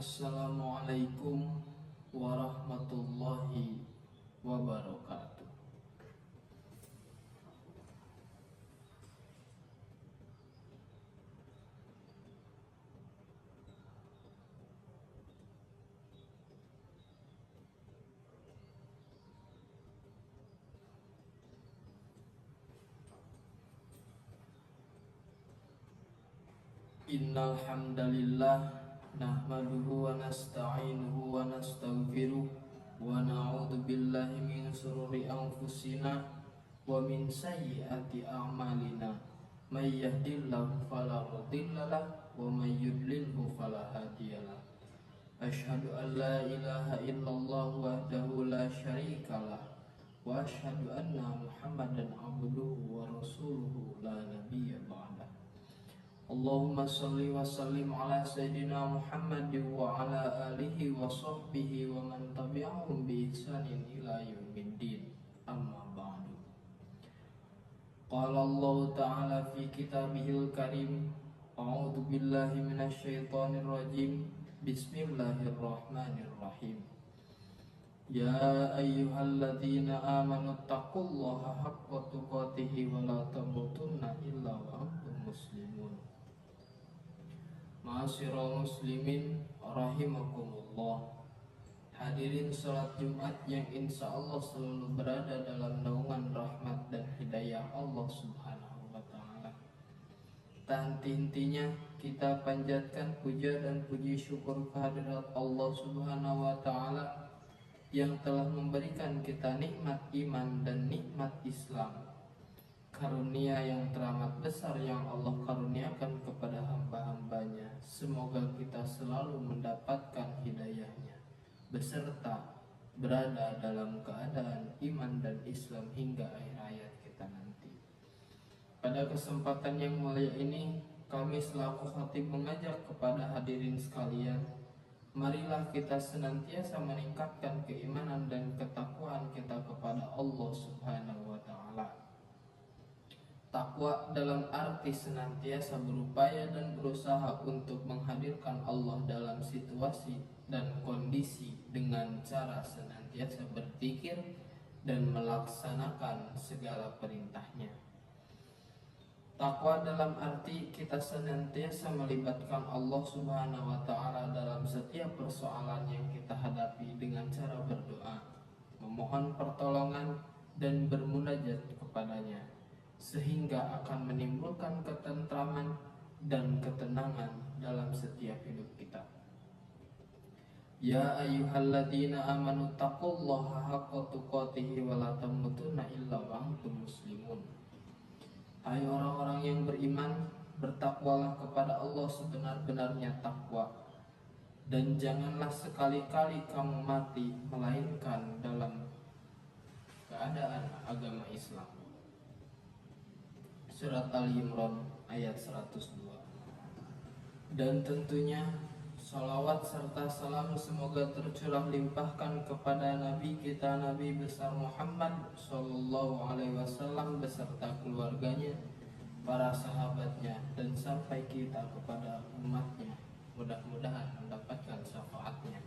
Assalamualaikum warahmatullahi wabarakatuh. Innal hamdalillah nahmaduhu wa nasta'inuhu wa nastaghfiruh wa na'udzu billahi min shururi anfusina wa min sayyiati a'malina. May yahdihillahu fala mudhillalah wa may yudlilhu fala hadiyalah. Asyhadu an la ilaha illallah wahdahu la syarikalah wa asyhadu anna Muhammadan abduhu wa rasuluhu la nabiyya ba'dah. Allahumma salli wa sallim ala sayyidina Muhammad wa ala alihi wa sahbihi wa man tabi'ahum bi ihsanin ila yaumiddin. Amma ba'du. Qala Allah ta'ala fi kitabihil karim, a'udzu billahi minasy syaithanir rajim. Bismillahirrahmanirrahim. Ya ayyuhalladzina amanu taqullaha haqqa tuqatih wa la tamutunna illa wa antum muslimun. Ma'asyiral muslimin rahimakumullah. Hadirin salat Jumat yang insya Allah selalu berada dalam naungan rahmat dan hidayah Allah subhanahu wa ta'ala. Tak henti-hentinya kita panjatkan puja dan puji syukur kehadirat Allah subhanahu wa ta'ala yang telah memberikan kita nikmat iman dan nikmat Islam, karunia yang teramat besar yang Allah karuniakan kepada hamba-hambanya. Semoga kita selalu mendapatkan hidayahnya beserta berada dalam keadaan iman dan Islam hingga akhir hayat kita nanti. Pada kesempatan yang mulia ini, kami selaku khatib mengajak kepada hadirin sekalian, marilah kita senantiasa meningkatkan keimanan dan ketakwaan kita kepada Allah subhanahu wa ta'ala. Takwa dalam arti senantiasa berupaya dan berusaha untuk menghadirkan Allah dalam situasi dan kondisi dengan cara senantiasa berpikir dan melaksanakan segala perintahnya. Takwa dalam arti kita senantiasa melibatkan Allah subhanahu wa ta'ala dalam setiap persoalan yang kita hadapi dengan cara berdoa, memohon pertolongan dan bermunajat kepadanya, sehingga akan menimbulkan ketentraman dan ketenangan dalam setiap hidup kita. Ya ayyuhalladzina amanu taqullaha haqqa tuqatih wa la tamutunna illa wa antum muslimun. Hai orang-orang yang beriman, bertakwalah kepada Allah sebenar-benarnya takwa, dan janganlah sekali-kali kamu mati melainkan dalam keadaan agama Islam. Surat Ali Imran ayat 102. Dan tentunya salawat serta salam semoga tercurah limpahkan kepada Nabi kita, Nabi besar Muhammad Sallallahu Alaihi Wasallam beserta keluarganya, para sahabatnya, dan sampai kita kepada umatnya. Mudah-mudahan mendapatkan syafaatnya.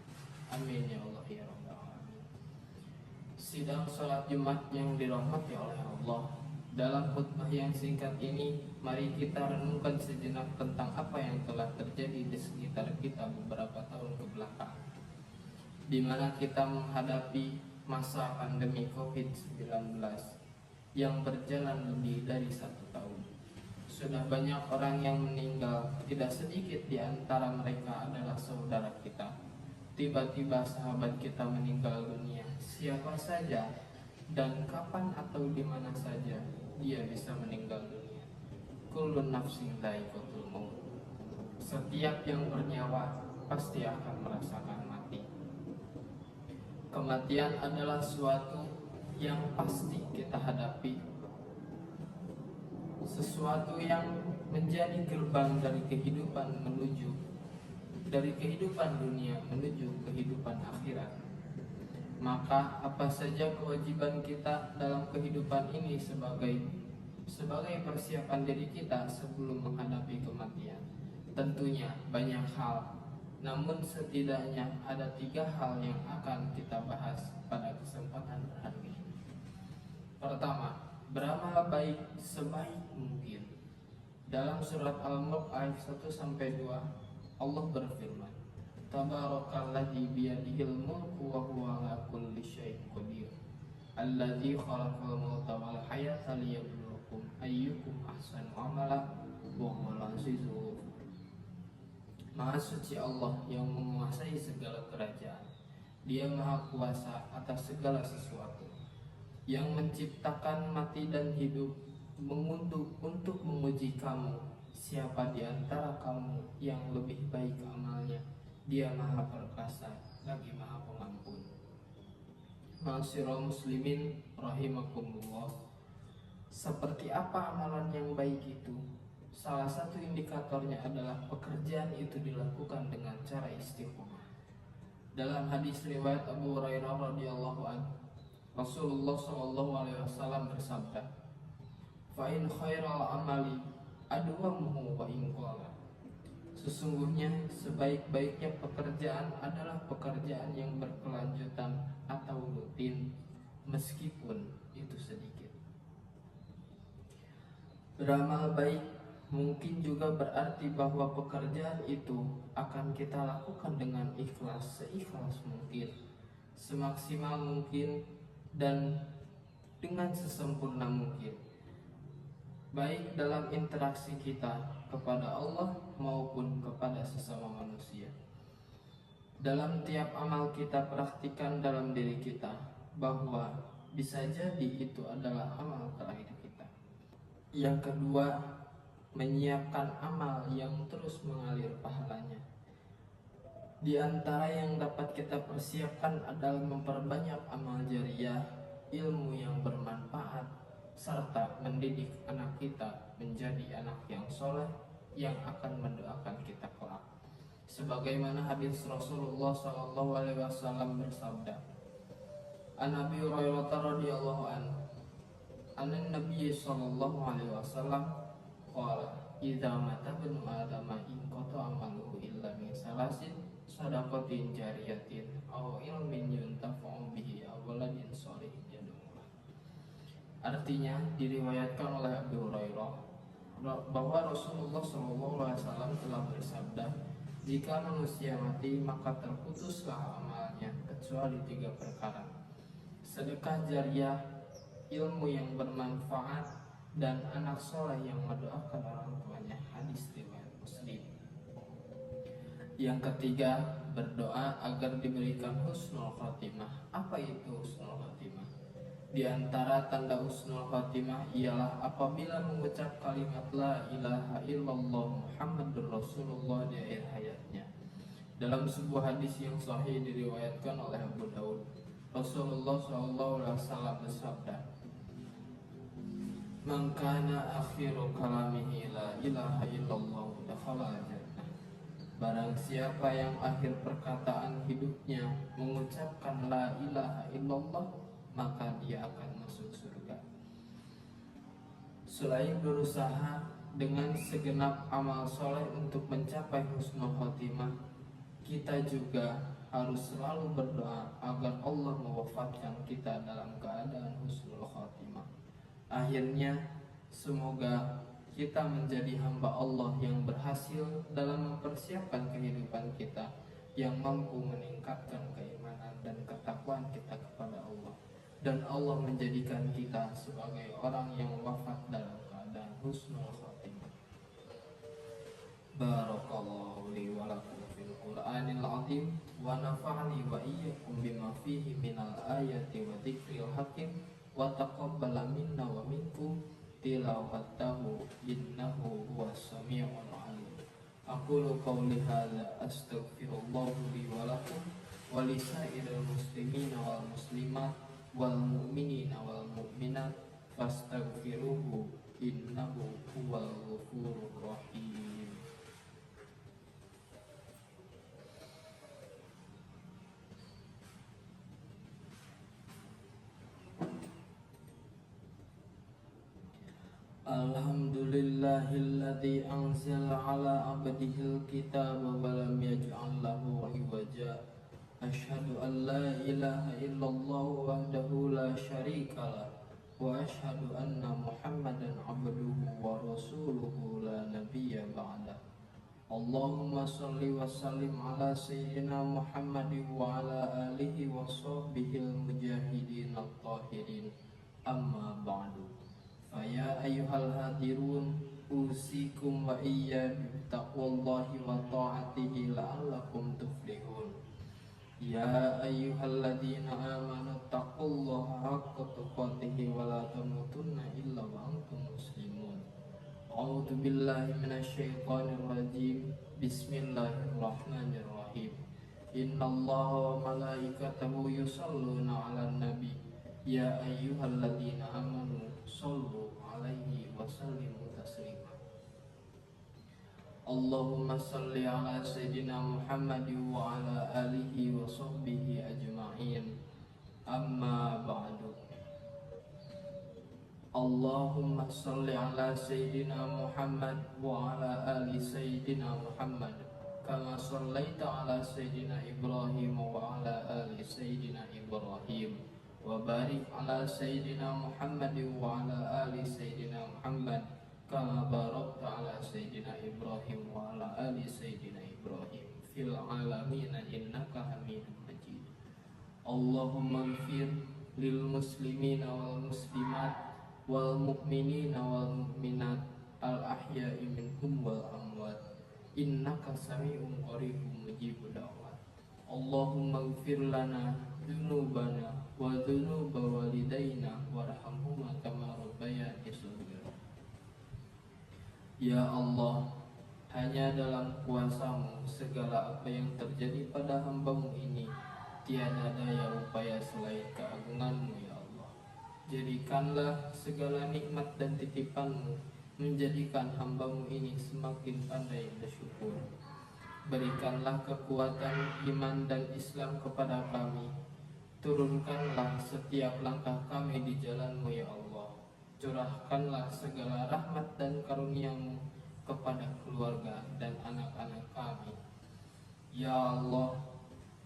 Amin ya Allah ya Rabbal Alamin. Sidang salat Jumat yang dirahmati oleh Allah. Dalam khutbah yang singkat ini, mari kita renungkan sejenak tentang apa yang telah terjadi di sekitar kita beberapa tahun ke belakang, di mana kita menghadapi masa pandemi COVID-19 yang berjalan lebih dari 1 tahun. Sudah banyak orang yang meninggal, tidak sedikit di antara mereka adalah saudara kita. Tiba-tiba sahabat kita meninggal dunia. Siapa saja dan kapan atau di mana saja dia bisa meninggal dunia. Kullu nafsin dha'iqatul maut. Setiap yang bernyawa pasti akan merasakan mati. Kematian adalah suatu yang pasti kita hadapi, sesuatu yang menjadi gerbang dari kehidupan dunia menuju kehidupan akhirat. Maka apa saja kewajiban kita dalam kehidupan ini sebagai persiapan diri kita sebelum menghadapi kematian? Tentunya banyak hal, Namun setidaknya ada 3 hal yang akan kita bahas pada kesempatan hari ini. Pertama, beramal baik sebaik mungkin. Dalam surat Al-Mulk ayat 1-2 Allah berfirman, Tabarakalladzi biyadihil mulku wa huwa ala kulli syai'in qadir. Alladzi khalaqal mauta wal hayata liyabluwakum ayyukum ahsanu amala wa huwal azizul ghafur. Maha suci Allah yang menguasai segala kerajaan. Dia maha kuasa atas segala sesuatu, yang menciptakan mati dan hidup, untuk menguji kamu, siapa di antara kamu yang lebih baik amalnya. Dia maha perkasa lagi maha pengampun. Ma'asyiral muslimin rahimakumullah. Seperti apa amalan yang baik itu? Salah satu indikatornya adalah pekerjaan itu dilakukan dengan cara istiqomah. Dalam hadis riwayat Abu Hurairah radhiyallahu anhu, Rasulullah SAW bersabda, "Fa in khairal amali adwamuhu wa in qala." Sesungguhnya sebaik-baiknya pekerjaan adalah pekerjaan yang berkelanjutan atau rutin, meskipun itu sedikit. Beramal baik mungkin juga berarti bahwa pekerjaan itu akan kita lakukan dengan ikhlas, seikhlas mungkin, semaksimal mungkin, dan dengan sesempurna mungkin, baik dalam interaksi kita kepada Allah maupun kepada sesama manusia. Dalam tiap amal kita praktikan dalam diri kita bahwa bisa jadi itu adalah amal terakhir kita. Yang kedua, menyiapkan amal yang terus mengalir pahalanya. Di antara yang dapat kita persiapkan adalah memperbanyak amal jariyah, ilmu yang bermanfaat, serta mendidik anak kita menjadi anak yang soleh yang akan mendoakan kita kelak. Sebagaimana hadis Rasulullah SAW bersabda, An Abi Hurairah radhiyallahu anhu, An Nabi sallallahu alaihi wasallam qala, idza mata ibnu adam in qata amaluhu illa min salasin sadaqatin jariyatin aw ilmin yuntafa'u bihi aw waladin sholihin yad'u. Artinya diriwayatkan oleh Abu Hurairah bahwa Rasulullah SAW telah bersabda, jika manusia mati maka terputuslah amalnya kecuali 3 perkara: sedekah jariyah, ilmu yang bermanfaat, dan anak soleh yang mendoakan orang tuanya. Hadis riwayat Muslim. Yang ketiga, berdoa agar diberikan husnul khotimah. Apa itu husnul khotimah? Di antara tanda husnul khotimah ialah apabila mengucap kalimat la ilaha illallah Muhammadur Rasulullah di akhir hayatnya. Dalam sebuah hadis yang sahih diriwayatkan oleh Abu Daud, Rasulullah SAW bersabda, "Man kana akhiru kalamihi la ilaha illallah dakhala jannah." Barang siapa yang akhir perkataan hidupnya mengucapkan la ilaha illallah, maka dia akan masuk surga. Selain berusaha dengan segenap amal soleh untuk mencapai husnul khotimah, kita juga harus selalu berdoa agar Allah mewafatkan kita dalam keadaan husnul khotimah. Akhirnya, semoga kita menjadi hamba Allah yang berhasil dalam mempersiapkan kehidupan kita, yang mampu meningkatkan keimanan dan ketakwaan kita kepada Allah, dan Allah menjadikan kita sebagai orang yang wafat dalam keadaan husnul khotimah. Barakallahu li wa lakum fil Qur'anil azim wa nafa'ani wa iyyakum bima fihi minal ayati wa dzikril hakim wa taqabbala minna wa minkum tilawatahu innahu huwas sami'ul alim. Aqulu qawli hadza astaghfirullah li wa lakum wa lisairil muslimina wal muslimat wal mu'minina wal mu'minat fastaghfiruhu innahu huwal ghafurur rahim. Alhamdulillahilladzi anzala ala abdihil kitaba wa lam yaj'al lahu iwaja. Asyhadu an la ilaha illallah wahdahu la syarikalah wa asyhadu anna Muhammadan abduhu wa rasuluhu la nabiyya ba'dah. Allahumma salli wa sallim ala sayyidina Muhammadin wa ala alihi wa sahbihil mujahidin at-tahirin. Amma ba'du. Faya ayyuhal hadirun, usikum wa iyya bittaqwallahi wa ta'atihi la'allakum tuflihun. Ya ayyuhalladzina amanu taqullaha haqqa tuqatih wa la tamutunna illa wa antum muslimun. A'udzu billahi minasyaitonir rajim. Bismillahirrahmanirrahim. Innallaha wa malaikatahu yusholluna 'alan nabi. Ya ayyuhalladzina amanu shollu 'alaihi wa sallimu taslima. Allahumma salli ala sayyidina Muhammadin wa ala alihi wa sahbihi ajma'in. Amma ba'du. Allahumma salli ala sayyidina Muhammad wa ala ali sayyidina Muhammad kama sallaita ala sayyidina Ibrahim wa ala ali sayyidina Ibrahim wa barik ala sayyidina Muhammad wa ala ali sayyidina Muhammad kama barakta ala sayyidina Ibrahim wa ala ali sayyidina Ibrahim fil alamin innaka Hamidum Majid. Allahumma ighfir lil muslimina wal muslimat wal mu'minina wal mu'minat al ahya'i minhum wal amwat innaka sami'un qaribun mujibud da'wat. Allahumma ighfir lana dzunubana wa dzunuba walidayna warhamhuma kama rabbayani shaghira. Ya Allah, hanya dalam kuasa-Mu segala apa yang terjadi pada hamba-Mu ini tiada daya upaya selain keagungan-Mu. Ya Allah, jadikanlah segala nikmat dan titipan-Mu menjadikan hamba-Mu ini semakin pandai bersyukur. Berikanlah kekuatan iman dan Islam kepada kami. Turunkanlah setiap langkah kami di jalan-Mu ya Allah. Curahkanlah segala rahmat dan karunia-Mu kepada keluarga dan anak-anak kami. Ya Allah,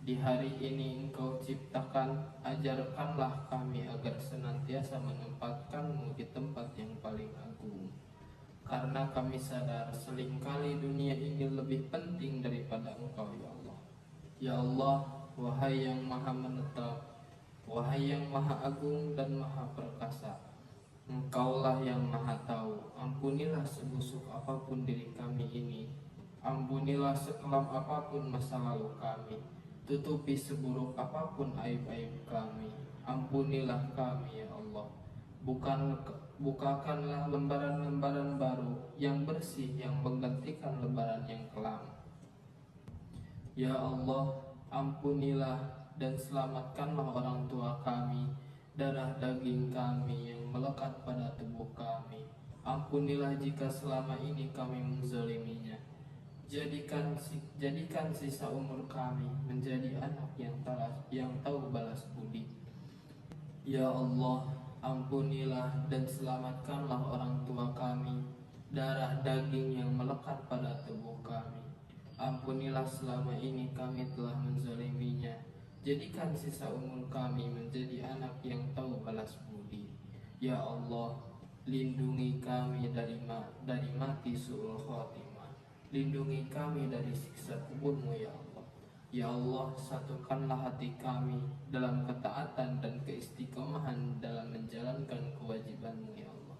di hari ini Engkau ciptakan, ajarkanlah kami agar senantiasa menempatkan-Mu di tempat yang paling agung. Karena kami sadar selingkali dunia ini lebih penting daripada Engkau ya Allah. Ya Allah, wahai yang maha menetap, wahai yang maha agung dan maha perkasa, Engkaulah yang maha tahu. Ampunilah sebusuk apapun diri kami ini, ampunilah sekelam apapun masa lalu kami, tutupi seburuk apapun aib-aib kami. Ampunilah kami ya Allah. Bukakanlah lembaran-lembaran baru yang bersih yang menggantikan lembaran yang kelam. Ya Allah, ampunilah dan selamatkanlah orang tua kami, darah daging kami yang melekat pada tubuh kami. Ampunilah jika selama ini kami menzaliminya. Jadikan sisa umur kami menjadi anak yang tahu balas budi. Ya Allah, ampunilah dan selamatkanlah orang tua kami, darah daging yang melekat pada tubuh kami. Ampunilah selama ini kami telah menzaliminya. Jadikan sisa umur kami menjadi anak yang tahu balas budi. Ya Allah, lindungi kami dari mati su'ul khotimah. Lindungi kami dari siksa kubur-Mu ya Allah. Ya Allah, satukanlah hati kami dalam ketaatan dan keistiqomahan dalam menjalankan kewajiban-Mu ya Allah.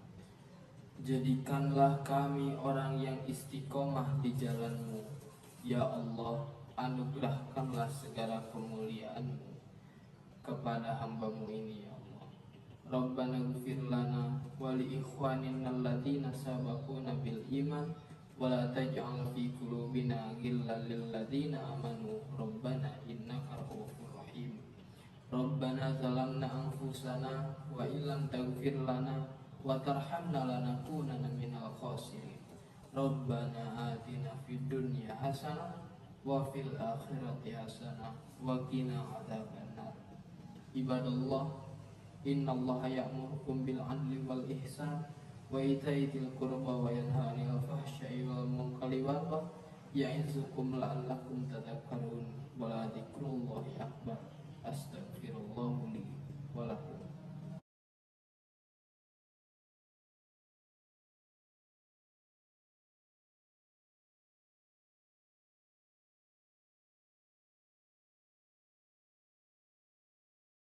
Jadikanlah kami orang yang istiqomah di jalan-Mu. Ya Allah, anugerahkanlah segala kemuliaan-Mu kepada hamba-Mu ini ya Allah. Rabbana ighfir lana wa li ikhwanina alladzina sabaquna bil iman wa la taj'al fi qulubina ghillan lil ladzina amanu rabbana innaka ra'ufur rahim. Rabbana zalamna anfusana wa illam taghfir lana wa tarhamna lanakunanna minal khasirin. Rabbana atina fid dunya hasanah wa fil akhirati hasanah wa qina adzabannar. Ibadallah, innallaha ya'murukum bil 'adli wal ihsan wa itaitil qurba wa yanha 'anil fahsya'i wal munkari wal baghi ya'izukum la'allakum tadhakkarun wa la dzikrullahi akbar. Astaghfirullah li wa lakum.